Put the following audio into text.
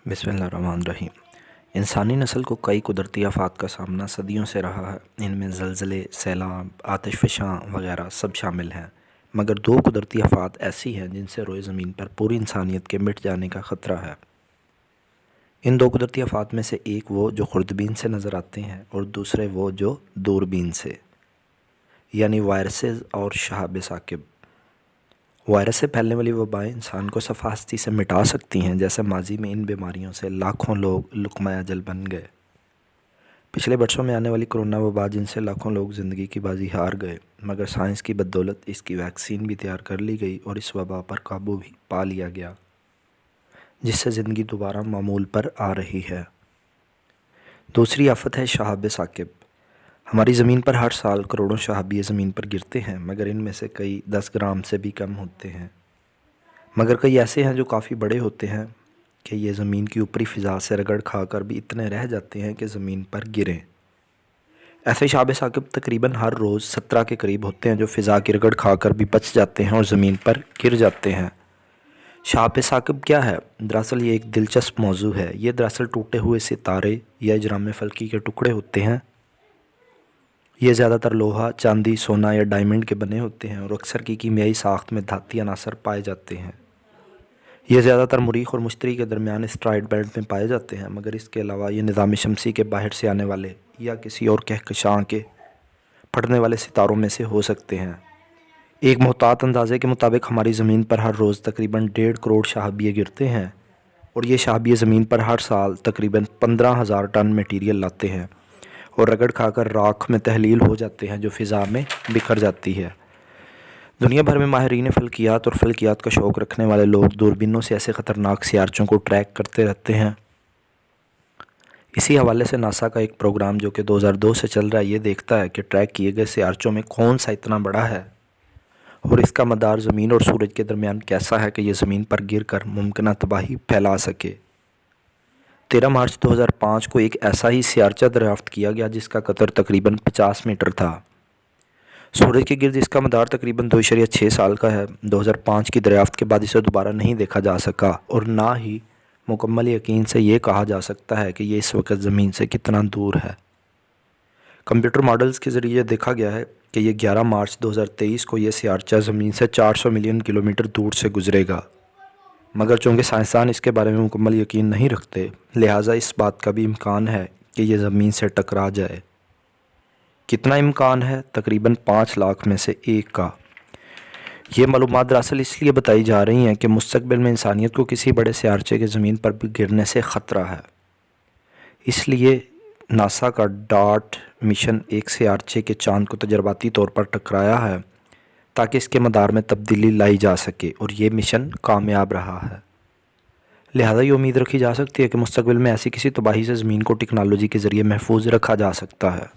बिस्मिल्लाहिर्रहमानिर्रहीम। इंसानी नस्ल को कई कुदरती आफ़ात का सामना सदियों से रहा है। इनमें ज़लज़ले, सैलाब, आतिशफ़शां वगैरह सब शामिल हैं। मगर दो कुदरती आफ़ात ऐसी हैं जिनसे रोए ज़मीन पर पूरी इंसानियत के मिट जाने का ख़तरा है। इन दो कुदरती आफ़ात में से एक वो जो खुर्दबीन से नज़र आते हैं और दूसरे वो जो दूरबीन से, यानी वायरसेस और शहाब साकिब। वायरस से फैलने वाली वबाएँ इंसान को सफ़ास्ती से मिटा सकती हैं। जैसे माजी में इन बीमारियों से लाखों लोग लुक़मा अजल बन गए। पिछले बरसों में आने वाली कोरोना वबा जिनसे लाखों लोग ज़िंदगी की बाजी हार गए, मगर साइंस की बदौलत इसकी वैक्सीन भी तैयार कर ली गई और इस वबा पर काबू भी पा लिया गया, जिससे ज़िंदगी दोबारा मामूल पर आ रही है। दूसरी आफ़त है शहाब साकिब। हमारी ज़मीन पर हर साल करोड़ों शहाबिए ज़मीन पर गिरते हैं, मगर इनमें से कई 10 ग्राम से भी कम होते हैं। मगर कई ऐसे हैं जो काफ़ी बड़े होते हैं कि ये ज़मीन की ऊपरी फ़िज़ा से रगड़ खाकर भी इतने रह जाते हैं कि ज़मीन पर गिरें। ऐसे शहाब साकिब तकरीबन हर रोज़ 17 के करीब होते हैं जो फ़िज़ा की रगड़ खाकर भी बच जाते हैं और ज़मीन पर गिर जाते हैं। शहाब साकिब क्या है? दरअसल ये एक दिलचस्प मौजू है। ये दरअसल टूटे हुए सितारे या इजराम फ़ल्की के टुकड़े होते हैं। ये ज़्यादातर लोहा, चांदी, सोना या डायमंड के बने होते हैं और अक्सर की कीमियाई साख्त में धाती अनासर पाए जाते हैं। ये ज़्यादातर मरीख़ और मुश्तरी के दरमियान एस्टेरॉयड बेल्ट में पाए जाते हैं, मगर इसके अलावा ये निज़ाम शमसी के बाहर से आने वाले या किसी और कहकशां के फटने वाले सितारों में से हो सकते हैं। एक मोहतात अंदाज़े के मुताबिक हमारी ज़मीन पर हर रोज़ तकरीबन 1.5 करोड़ शहाबिए गिरते हैं और ये शहाबिए ज़मीन पर हर साल तकरीबन 15,000 टन मटीरियल लाते हैं और रगड़ खाकर राख में तहलील हो जाते हैं जो फ़िज़ा में बिखर जाती है। दुनिया भर में माहिरीन फ़ल्कियात और फ़ल्कियात का शौक़ रखने वाले लोग दूरबीनों से ऐसे ख़तरनाक सियारचों को ट्रैक करते रहते हैं। इसी हवाले से नासा का एक प्रोग्राम जो कि 2002 से चल रहा है, ये देखता है कि ट्रैक किए गए सियारचों में कौन सा इतना बड़ा है और इसका मदार ज़मीन और सूरज के दरमियान कैसा है कि ये ज़मीन पर गिर कर मुमकिन तबाही फैला सके। 13 मार्च 2005 को एक ऐसा ही सियारचा दरियाफ़्त किया गया जिसका कतर तकरीबन 50 मीटर था। सूरज के गिर्द इसका मदार तकरीबन 2.6 साल का है। 2005 की दरियाफ़्त के बाद इसे दोबारा नहीं देखा जा सका और ना ही मुकम्मल यकीन से ये कहा जा सकता है कि ये इस वक्त ज़मीन से कितना दूर है। कंप्यूटर मॉडल्स के ज़रिए देखा गया है कि ये 11 मार्च 2023 को ये सियारचा ज़मीन से 400 मिलियन किलोमीटर दूर से गुज़रेगा, मगर चूँकि साइंसदान इसके बारे में मुकम्मल यकीन नहीं रखते, लिहाजा इस बात का भी इम्कान है कि ये ज़मीन से टकरा जाए। कितना इम्कान है? तकरीबन 5 लाख में से 1 का। ये मालूमात दरअसल इसलिए बताई जा रही हैं कि मुस्तक़बिल में इंसानियत को किसी बड़े सियारचे के ज़मीन पर भी गिरने से ख़तरा है। इसलिए नासा का डार्ट मिशन एक सियारचे के चाँद को तजर्बाती तौर पर टकराया है ताकि इसके मदार में तब्दीली लाई जा सके और ये मिशन कामयाब रहा है। लिहाजा ये उम्मीद रखी जा सकती है कि मुस्तक़बिल में ऐसी किसी तबाही से ज़मीन को टेक्नोलॉजी के ज़रिए महफूज रखा जा सकता है।